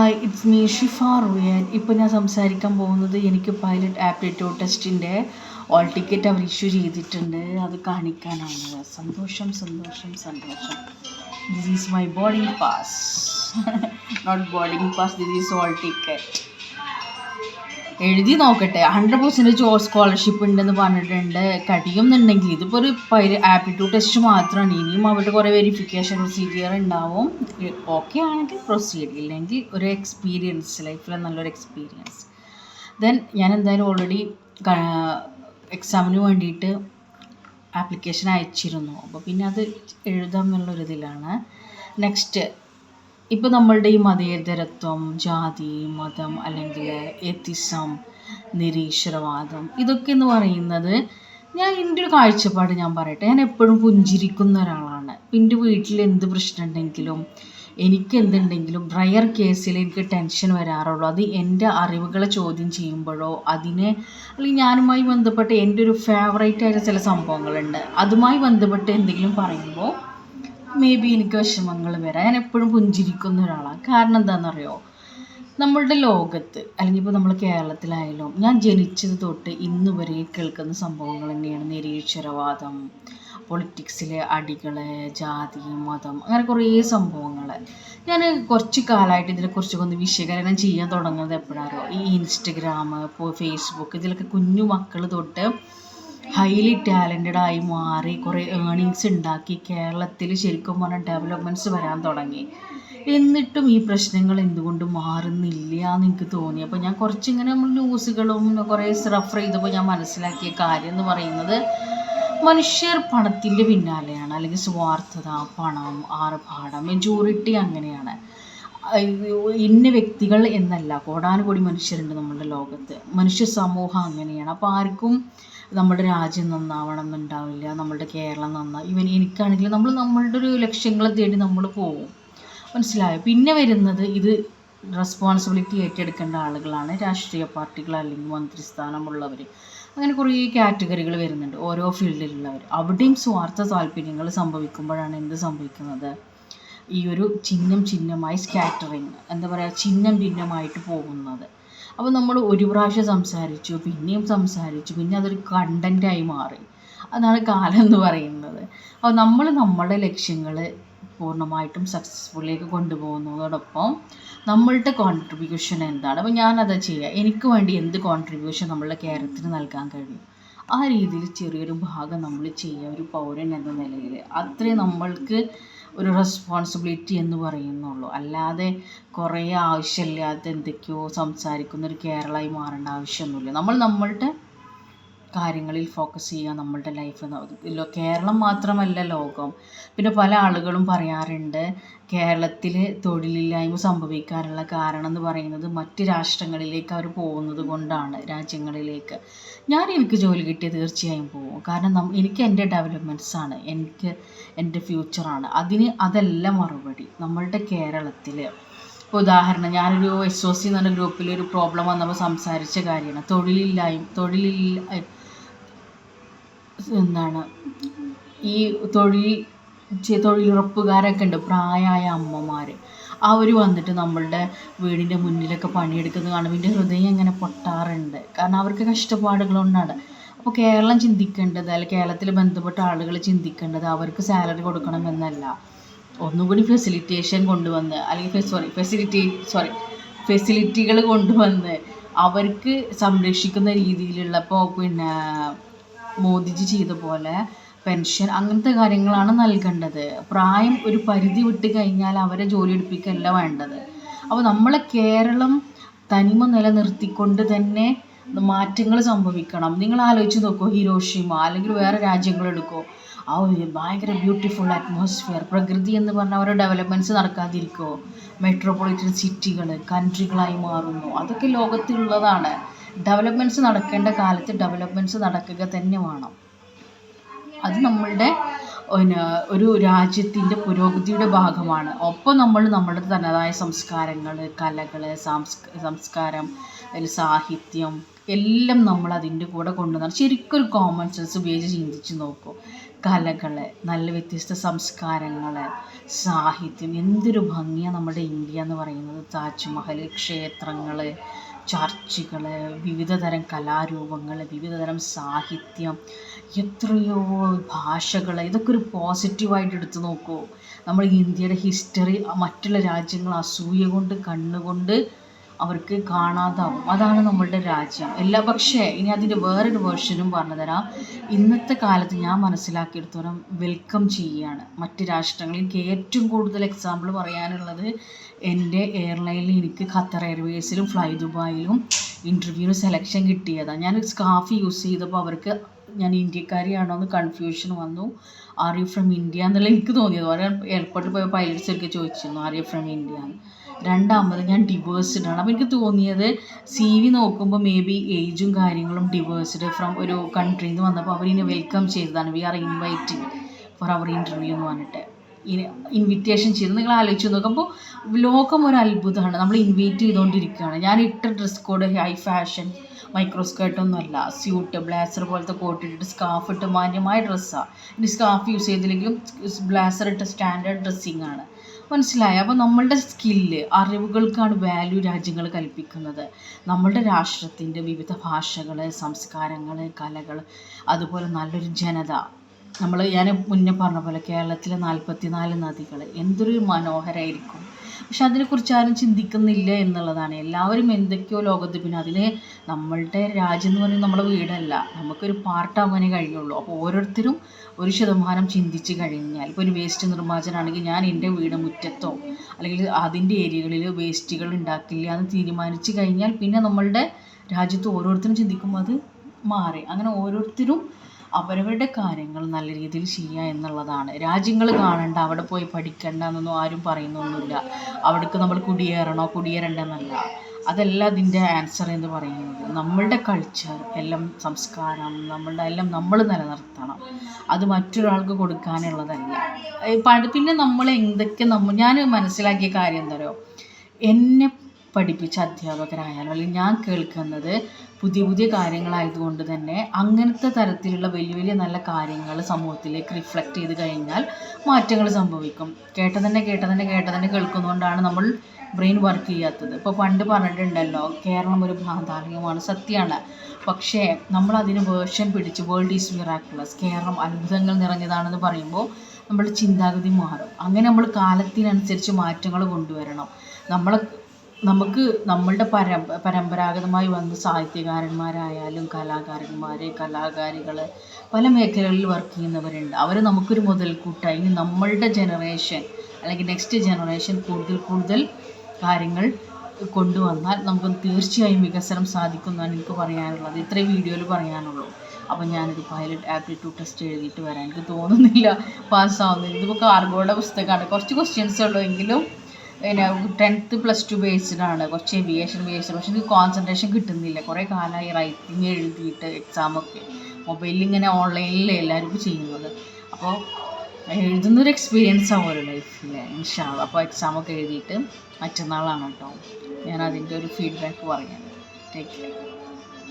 Hi, it's me Shifa Ruyan. ഇപ്പോൾ ഞാൻ സംസാരിക്കാൻ പോകുന്നത് എനിക്ക് പൈലറ്റ് ആപ്റ്റിറ്റ്യൂഡ് ടെസ്റ്റിൻ്റെ ഓൾ ടിക്കറ്റ് അവർ ഇഷ്യൂ ചെയ്തിട്ടുണ്ട്, അത് കാണിക്കാനാണ്. സന്തോഷം സന്തോഷം സന്തോഷം. This is my boarding pass. Not boarding pass, this is hall ticket. എഴുതി നോക്കട്ടെ. 100% സ്കോളർഷിപ്പ് ഉണ്ടെന്ന് പറഞ്ഞിട്ടുണ്ട്. കഴിയുന്നുണ്ടെങ്കിൽ ഇതിപ്പോൾ ഒരു ആപ്റ്റിറ്റ്യൂഡ് ടെസ്റ്റ് മാത്രമാണ്. ഇനിയും അവരുടെ കുറേ വെരിഫിക്കേഷൻ പ്രൊസീജിയർ ഉണ്ടാവും. ഓക്കെ ആണെങ്കിൽ പ്രൊസീഡ്, ഇല്ലെങ്കിൽ ഒരു എക്സ്പീരിയൻസ്, ലൈഫിലെ നല്ലൊരു എക്സ്പീരിയൻസ്. ദെൻ ഞാൻ എന്തായാലും ഓൾറെഡി എക്സാമിന് വേണ്ടിയിട്ട് ആപ്ലിക്കേഷൻ അയച്ചിരുന്നു. അപ്പോൾ പിന്നെ അത് എഴുതാം എന്നുള്ളൊരിതിലാണ്. നെക്സ്റ്റ്, ഇപ്പോൾ നമ്മളുടെ ഈ മതേതരത്വം, ജാതി, മതം, അല്ലെങ്കിൽ എത്തിസം, നിരീശ്വരവാദം, ഇതൊക്കെ എന്ന് പറയുന്നത്, ഞാൻ എൻ്റെ ഒരു കാഴ്ചപ്പാട് ഞാൻ പറയട്ടെ. ഞാൻ എപ്പോഴും പുഞ്ചിരിക്കുന്ന ഒരാളാണ്. എൻ്റെ വീട്ടിൽ എന്ത് പ്രശ്നം ഉണ്ടെങ്കിലും, എനിക്ക് എന്തുണ്ടെങ്കിലും റയർ കേസിൽ എനിക്ക് ടെൻഷൻ വരാറുള്ളൂ. അത് എൻ്റെ അറിവുകളെ ചോദ്യം ചെയ്യുമ്പോഴോ, അതിനെ അല്ലെങ്കിൽ ഞാനുമായി ബന്ധപ്പെട്ട് എൻ്റെ ഒരു ഫേവറേറ്റ് ആയ ചില സംഭവങ്ങളുണ്ട്, അതുമായി ബന്ധപ്പെട്ട് എന്തെങ്കിലും പറയുമ്പോൾ മേ ബി എനിക്ക് വിഷമങ്ങൾ വരാം. ഞാൻ എപ്പോഴും പുഞ്ചിരിക്കുന്ന ഒരാളാണ്. കാരണം എന്താണെന്നറിയോ, നമ്മളുടെ ലോകത്ത് അല്ലെങ്കിൽ ഇപ്പോൾ നമ്മൾ കേരളത്തിലായാലും ഞാൻ ജനിച്ചത് തൊട്ട് ഇന്ന് വരെ കേൾക്കുന്ന സംഭവങ്ങൾ തന്നെയാണ് നിരീശ്വരവാദം, പൊളിറ്റിക്സിലെ അടികൾ, ജാതി, മതം, അങ്ങനെ കുറേ സംഭവങ്ങൾ. ഞാൻ കുറച്ച് കാലമായിട്ട് ഇതിനെക്കുറിച്ചൊക്കെ ഒന്ന് വിശകലനം ചെയ്യാൻ തുടങ്ങുന്നത് എപ്പോഴാണോ, ഈ ഇൻസ്റ്റഗ്രാം, ഫേസ്ബുക്ക്, ഇതിലൊക്കെ കുഞ്ഞു മക്കൾ തൊട്ട് ഹൈലി ടാലൻറ്റഡ് ആയി മാറി കുറേ ഏണിങ്സ് ഉണ്ടാക്കി കേരളത്തിൽ ശരിക്കും പറഞ്ഞാൽ ഡെവലപ്മെൻറ്റ്സ് വരാൻ തുടങ്ങി. എന്നിട്ടും ഈ പ്രശ്നങ്ങൾ എന്തുകൊണ്ട് മാറുന്നില്ല എന്ന് എനിക്ക് തോന്നി. അപ്പോൾ ഞാൻ കുറച്ചിങ്ങനെ നമ്മൾ ന്യൂസുകളും കുറേ റെഫർ ചെയ്തപ്പോൾ ഞാൻ മനസ്സിലാക്കിയ കാര്യം എന്ന് പറയുന്നത്, മനുഷ്യർ പണത്തിൻ്റെ പിന്നാലെയാണ്, അല്ലെങ്കിൽ സ്വാർത്ഥത, പണം, ആർഭാടം, മെജോറിറ്റി അങ്ങനെയാണ്. ഇന്ന വ്യക്തികൾ എന്നല്ല, കോടാനുകോടി മനുഷ്യരുണ്ട് നമ്മളുടെ ലോകത്ത്. മനുഷ്യ സമൂഹം അങ്ങനെയാണ്. അപ്പോൾ ആർക്കും നമ്മുടെ രാജ്യം നന്നാവണം എന്നുണ്ടാവില്ല, നമ്മളുടെ കേരളം ഈവൻ എനിക്കാണെങ്കിലും നമ്മളുടെ ഒരു ലക്ഷ്യങ്ങളെ തേടി നമ്മൾ പോകും. മനസ്സിലായോ? പിന്നെ വരുന്നത്, ഇത് റെസ്പോൺസിബിലിറ്റി ഏറ്റെടുക്കേണ്ട ആളുകളാണ് രാഷ്ട്രീയ പാർട്ടികൾ അല്ലെങ്കിൽ മന്ത്രിസ്ഥാനമുള്ളവർ. അങ്ങനെ കുറേ കാറ്റഗറികൾ വരുന്നുണ്ട്, ഓരോ ഫീൽഡിലുള്ളവർ. അവിടെയും സ്വാർത്ഥ താല്പര്യങ്ങൾ സംഭവിക്കുമ്പോഴാണ് എന്ത് സംഭവിക്കുന്നത്, ഈ ഒരു ചിഹ്നമായി സ്കാറ്ററിങ്, എന്താ പറയുക, ഭിന്നമായിട്ട് പോകുന്നത്. അപ്പോൾ നമ്മൾ ഒരു പ്രാവശ്യം സംസാരിച്ചു, പിന്നെയും സംസാരിച്ചു, പിന്നെ അതൊരു കണ്ടൻറ്റായി മാറി. അതാണ് കാലം എന്ന് പറയുന്നത്. അപ്പോൾ നമ്മൾ നമ്മുടെ ലക്ഷ്യങ്ങൾ പൂർണ്ണമായിട്ടും സക്സസ്ഫുള്ളിലേക്ക് കൊണ്ടുപോകുന്നതോടൊപ്പം നമ്മളുടെ കോൺട്രിബ്യൂഷൻ എന്താണ്, അപ്പോൾ ഞാനത് ചെയ്യുക. എനിക്ക് വേണ്ടി എന്ത് കോൺട്രിബ്യൂഷൻ നമ്മളുടെ കേരളത്തിന് നൽകാൻ കഴിയും, ആ രീതിയിൽ ചെറിയൊരു ഭാഗം നമ്മൾ ചെയ്യുക, ഒരു പൗരൻ എന്ന നിലയിൽ. അത്രേ നമ്മൾക്ക് ഒരു റെസ്പോൺസിബിലിറ്റി എന്ന് പറയുന്നുള്ളൂ. അല്ലാതെ കുറേ ആവശ്യമില്ലാത്ത എന്തൊക്കെയോ സംസാരിക്കുന്ന ഒരു കേരളമായി മാറേണ്ട ആവശ്യമൊന്നുമില്ല. നമ്മളുടെ കാര്യങ്ങളിൽ ഫോക്കസ് ചെയ്യുക, നമ്മളുടെ ലൈഫ്. കേരളം മാത്രമല്ല ലോകം. പിന്നെ പല ആളുകളും പറയാറുണ്ട്, കേരളത്തിൽ തൊഴിലില്ലായ്മ സംഭവിക്കാനുള്ള കാരണം എന്ന് പറയുന്നത് മറ്റ് രാഷ്ട്രങ്ങളിലേക്ക് അവർ പോകുന്നത് കൊണ്ടാണ്, രാജ്യങ്ങളിലേക്ക്. എനിക്ക് ജോലി കിട്ടിയ തീർച്ചയായും പോകും. കാരണം എനിക്ക് എൻ്റെ ഡെവലപ്മെൻറ്റ്സാണ്, എനിക്ക് എൻ്റെ ഫ്യൂച്ചറാണ്. അതല്ല മറുപടി. നമ്മളുടെ കേരളത്തിൽ ഇപ്പോൾ ഉദാഹരണം, ഞാനൊരു SOC എന്ന് പറഞ്ഞ ഗ്രൂപ്പിൽ ഒരു പ്രോബ്ലം വന്നപ്പോൾ സംസാരിച്ച കാര്യമാണ് ഈ തൊഴിലുറപ്പുകാരൊക്കെ ഉണ്ട്, പ്രായമായ അമ്മമാർ. അവർ വന്നിട്ട് നമ്മളുടെ വീടിൻ്റെ മുന്നിലൊക്കെ പണിയെടുക്കുന്നത് കാണുമ്പോൾ എൻ്റെ ഹൃദയം ഇങ്ങനെ പൊട്ടാറുണ്ട്. കാരണം അവർക്ക് കഷ്ടപ്പാടുകളുണ്ടാണ്. അപ്പോൾ കേരളം ചിന്തിക്കേണ്ടത്, അല്ലെങ്കിൽ കേരളത്തിൽ ബന്ധപ്പെട്ട ആളുകൾ ചിന്തിക്കേണ്ടത്, അവർക്ക് സാലറി കൊടുക്കണമെന്നല്ല, ഒന്നുകൂടി ഫെസിലിറ്റേഷൻ കൊണ്ടുവന്ന്, അല്ലെങ്കിൽ ഫെസിലിറ്റികൾ കൊണ്ടുവന്ന് അവർക്ക് സംരക്ഷിക്കുന്ന രീതിയിലുള്ള, ഇപ്പോൾ മോദിജി ചെയ്ത പോലെ പെൻഷൻ, അങ്ങനത്തെ കാര്യങ്ങളാണ് നൽകേണ്ടത്. പ്രായം ഒരു പരിധി വിട്ട് കഴിഞ്ഞാൽ അവരെ ജോലി എടുപ്പിക്കുകയല്ല വേണ്ടത്. അപ്പോൾ നമ്മളെ കേരളം തനിമ നിലനിർത്തിക്കൊണ്ട് തന്നെ മാറ്റങ്ങൾ സംഭവിക്കണം. നിങ്ങൾ ആലോചിച്ച് നോക്കൂ, ഹിരോഷിമ അല്ലെങ്കിൽ വേറെ രാജ്യങ്ങളെടുക്കോ, ഭയങ്കര ബ്യൂട്ടിഫുൾ അറ്റ്മോസ്ഫിയർ, പ്രകൃതി എന്ന് പറഞ്ഞാൽ ഓരോ ഡെവലപ്മെൻറ്റ്സ് നടക്കാതിരിക്കുമോ? മെട്രോപൊളിറ്റൻ സിറ്റികൾ കൺട്രികളായി മാറുന്നു. അതൊക്കെ ലോകത്തിലുള്ളതാണ്. ഡെവലപ്മെൻറ്റ്സ് നടക്കേണ്ട കാലത്ത് ഡെവലപ്മെൻറ്റ്സ് നടക്കുക തന്നെ വേണം. അത് നമ്മളുടെ ഒരു രാജ്യത്തിൻ്റെ പുരോഗതിയുടെ ഭാഗമാണ്. ഒപ്പം നമ്മുടെ തനതായ സംസ്കാരങ്ങൾ, കലകൾ, സംസ്കാരം, സാഹിത്യം എല്ലാം നമ്മൾ അതിൻ്റെ കൂടെ കൊണ്ടുവന്നാൽ ശരിക്കും ഒരു കോമൺ സെൻസ് ഉപയോഗിച്ച് ചിന്തിച്ച് നോക്കൂ. കലകൾ, നല്ല വ്യത്യസ്ത സംസ്കാരങ്ങൾ, സാഹിത്യം, എന്തൊരു ഭംഗിയാണ് നമ്മുടെ ഇന്ത്യ എന്ന് പറയുന്നത്. താജ്മഹൽ, ക്ഷേത്രങ്ങൾ, ചർച്ചുകൾ, വിവിധ തരം കലാരൂപങ്ങൾ, വിവിധ തരം സാഹിത്യം, എത്രയോ ഭാഷകൾ, ഇതൊക്കെ ഒരു പോസിറ്റീവായിട്ട് എടുത്തു നോക്കൂ. നമ്മൾ ഇന്ത്യയുടെ ഹിസ്റ്ററി മറ്റുള്ള രാജ്യങ്ങൾ അസൂയ കൊണ്ട് കണ്ണുകൊണ്ട് അവർക്ക് കാണാതാവും. അതാണ് നമ്മളുടെ രാജ്യം. പക്ഷേ ഇനി അതിൻ്റെ വേറൊരു വേർഷനും പറഞ്ഞു തരാം. ഇന്നത്തെ കാലത്ത് ഞാൻ മനസ്സിലാക്കിയെടുത്തോളം വെൽക്കം ചെയ്യുകയാണ് മറ്റ് രാഷ്ട്രങ്ങളിൽ. എനിക്ക് ഏറ്റവും കൂടുതൽ എക്സാമ്പിൾ പറയാനുള്ളത് എൻ്റെ എയർലൈനിൽ എനിക്ക് ഖത്തർ എയർവേസിലും ഫ്ലൈ ദുബായിലും ഇൻ്റർവ്യൂവിന് സെലക്ഷൻ കിട്ടിയതാണ്. ഞാൻ സ്കാർഫ് യൂസ് ചെയ്തപ്പോൾ അവർക്ക് ഞാൻ ഇന്ത്യക്കാരിയാണോ എന്ന് കൺഫ്യൂഷൻ വന്നു. ആർ യു ഫ്രം ഇന്ത്യ എന്നുള്ള എനിക്ക് തോന്നിയത്. ഓരോ എയർപോർട്ടിൽ പോയ പൈലറ്റ്സ് ഒക്കെ ചോദിച്ചിരുന്നു ആർ യു ഫ്രം ഇന്ത്യ എന്ന്. രണ്ടാമത് ഞാൻ ഡിവേഴ്സ്ഡ് ആണ്. അപ്പോൾ എനിക്ക് തോന്നിയത് സി വി നോക്കുമ്പോൾ മേ ബി ഏജും കാര്യങ്ങളും ഡിവേഴ്സ്ഡ് ഫ്രം ഒരു കൺട്രിയിൽ നിന്ന് വന്നപ്പോൾ അവരിനെ വെൽക്കം ചെയ്തതാണ്. വി ആർ ഇൻവൈറ്റിംഗ് ഫോർ അവർ ഇൻ്റർവ്യൂ എന്ന് പറഞ്ഞിട്ട് ഇൻവിറ്റേഷൻ ചെയ്ത്. നിങ്ങൾ ആലോചിച്ച് നോക്കുമ്പോൾ ലോകം ഒരു അത്ഭുതമാണ്. നമ്മൾ ഇൻവൈറ്റ് ചെയ്തുകൊണ്ടിരിക്കുകയാണ്. ഞാൻ ഇട്ട dress code high fashion micro സ്കേർട്ടൊന്നുമല്ല, സ്യൂട്ട് ബ്ലാസർ പോലത്തെ കോട്ട് ഇട്ടിട്ട് സ്കാർഫ് ഇട്ട് മാന്യമായ ഡ്രസ്സാണ്. ഇനി സ്കാർഫ് യൂസ് ചെയ്തില്ലെങ്കിലും ബ്ലാസർ ഇട്ട് സ്റ്റാൻഡേർഡ് ഡ്രസ്സിങ് ആണ്. മനസ്സിലായി? അപ്പോൾ നമ്മളുടെ സ്കില്ല്, അറിവുകൾക്കാണ് വാല്യൂ രാജ്യങ്ങൾ കൽപ്പിക്കുന്നത്. നമ്മളുടെ രാഷ്ട്രത്തിൻ്റെ വിവിധ ഭാഷകൾ, സംസ്കാരങ്ങൾ, കലകൾ, അതുപോലെ നല്ലൊരു ജനത. ഞാൻ മുന്നേ പറഞ്ഞ പോലെ കേരളത്തിലെ 44 നദികൾ എന്തൊരു മനോഹരമായിരിക്കും. പക്ഷെ അതിനെക്കുറിച്ച് ആരും ചിന്തിക്കുന്നില്ല എന്നുള്ളതാണ്. എല്ലാവരും എന്തൊക്കെയോ ലോകത്ത്. പിന്നെ അതിന് നമ്മളുടെ രാജ്യം എന്ന് പറയുന്നത് നമ്മുടെ വീടല്ല, നമുക്കൊരു പാർട്ടാവാനേ കഴിയുള്ളൂ. അപ്പോൾ ഓരോരുത്തരും 1% ചിന്തിച്ച് കഴിഞ്ഞാൽ, ഇപ്പോൾ ഒരു വേസ്റ്റ് നിർമ്മാർജ്ജനമാണെങ്കിൽ ഞാൻ എൻ്റെ വീട് മുറ്റത്തോ അല്ലെങ്കിൽ അതിൻ്റെ ഏരിയകളിൽ വേസ്റ്റുകൾ ഉണ്ടാക്കില്ല എന്ന് തീരുമാനിച്ച് കഴിഞ്ഞാൽ പിന്നെ നമ്മളുടെ രാജ്യത്ത് ഓരോരുത്തരും ചിന്തിക്കുമ്പോൾ അത് മാറി. അങ്ങനെ ഓരോരുത്തരും അവരവരുടെ കാര്യങ്ങൾ നല്ല രീതിയിൽ ചെയ്യുക എന്നുള്ളതാണ്. രാജ്യങ്ങൾ കാണണ്ട, അവിടെ പോയി പഠിക്കണ്ട എന്നൊന്നും ആരും പറയുന്നൊന്നുമില്ല. അവിടേക്ക് നമ്മൾ കുടിയേറണ്ടെന്നല്ല. അതല്ല അതിൻ്റെ ആൻസർ എന്ന് പറയുന്നത്. നമ്മളുടെ കൾച്ചർ എല്ലാം, സംസ്കാരം നമ്മളുടെ എല്ലാം നമ്മൾ നിലനിർത്തണം. അത് മറ്റൊരാൾക്ക് കൊടുക്കാനുള്ളതല്ല. പിന്നെ നമ്മൾ എന്തൊക്കെ ഞാൻ മനസ്സിലാക്കിയ കാര്യം എന്താ പറയുക, എന്നെ പഠിപ്പിച്ച അധ്യാപകരായാലും അല്ലെങ്കിൽ ഞാൻ കേൾക്കുന്നത് പുതിയ കാര്യങ്ങളായതുകൊണ്ട് തന്നെ അങ്ങനത്തെ തരത്തിലുള്ള വലിയ നല്ല കാര്യങ്ങൾ സമൂഹത്തിലേക്ക് റിഫ്ലക്റ്റ് ചെയ്ത് കഴിഞ്ഞാൽ മാറ്റങ്ങൾ സംഭവിക്കും. കേട്ടതന്നെ കേൾക്കുന്നതുകൊണ്ടാണ് നമ്മൾ ബ്രെയിൻ വർക്ക് ചെയ്യാത്തത്. ഇപ്പോൾ പണ്ട് പറഞ്ഞിട്ടുണ്ടല്ലോ, കേരളം ഒരു ഭ്രാന്താലയമാണ്. സത്യമാണ്. പക്ഷേ നമ്മളതിന് വേർഷൻ പിടിച്ച് വേൾഡ് ഈസ് മിറാക്കുലസ്, കേരളം അത്ഭുതങ്ങൾ നിറഞ്ഞതാണെന്ന് പറയുമ്പോൾ നമ്മുടെ ചിന്താഗതി മാറും. അങ്ങനെ നമ്മൾ കാലത്തിനനുസരിച്ച് മാറ്റങ്ങൾ കൊണ്ടുവരണം. നമുക്ക് നമ്മളുടെ പരമ്പരാഗതമായി വന്ന സാഹിത്യകാരന്മാരായാലും കലാകാരികൾ പല മേഖലകളിൽ വർക്ക് ചെയ്യുന്നവരുണ്ട്. അവർ നമുക്കൊരു മുതൽക്കൂട്ടായി. ഇനി നമ്മളുടെ ജനറേഷൻ അല്ലെങ്കിൽ നെക്സ്റ്റ് ജനറേഷൻ കൂടുതൽ കാര്യങ്ങൾ കൊണ്ടുവന്നാൽ നമുക്ക് തീർച്ചയായും വികസനം സാധിക്കുമെന്നാണ് എനിക്ക് പറയാനുള്ളത്. ഇത്രയും വീഡിയോയിൽ പറയാനുള്ളൂ. അപ്പോൾ ഞാനൊരു പൈലറ്റ് ആപ്റ്റിറ്റ്യൂഡ് ടെസ്റ്റ് എഴുതിയിട്ട് വരാൻ എനിക്ക് തോന്നുന്നില്ല പാസ്സാവുന്നില്ല. ഇതിപ്പോൾ കാർഗോയുടെ പുസ്തകമാണ്. കുറച്ച് ക്വസ്റ്റ്യൻസേ ഉള്ളൂ എങ്കിലും 10th +2 ബേസ്ഡാണ്. കുറച്ച് ഏവിയേഷൻ ബേസ്ഡ്. പക്ഷെ എനിക്ക് കോൺസെൻട്രേഷൻ കിട്ടുന്നില്ല. കുറേ കാലമായി റൈറ്റിംഗ് എഴുതിയിട്ട് എക്സാമൊക്കെ മൊബൈലിൽ ഇങ്ങനെ ഓൺലൈനിൽ എല്ലാവരും ചെയ്യുന്നത്. അപ്പോൾ എഴുതുന്നൊരു എക്സ്പീരിയൻസ് ആവുമല്ലോ ലൈഫിൽ ഇൻഷാ അല്ലാഹ്. അപ്പോൾ എക്സാമൊക്കെ എഴുതിയിട്ട് മറ്റന്നാളാണ് കേട്ടോ ഞാൻ അതിൻ്റെ ഒരു ഫീഡ്ബാക്ക് പറയാൻ. Take care.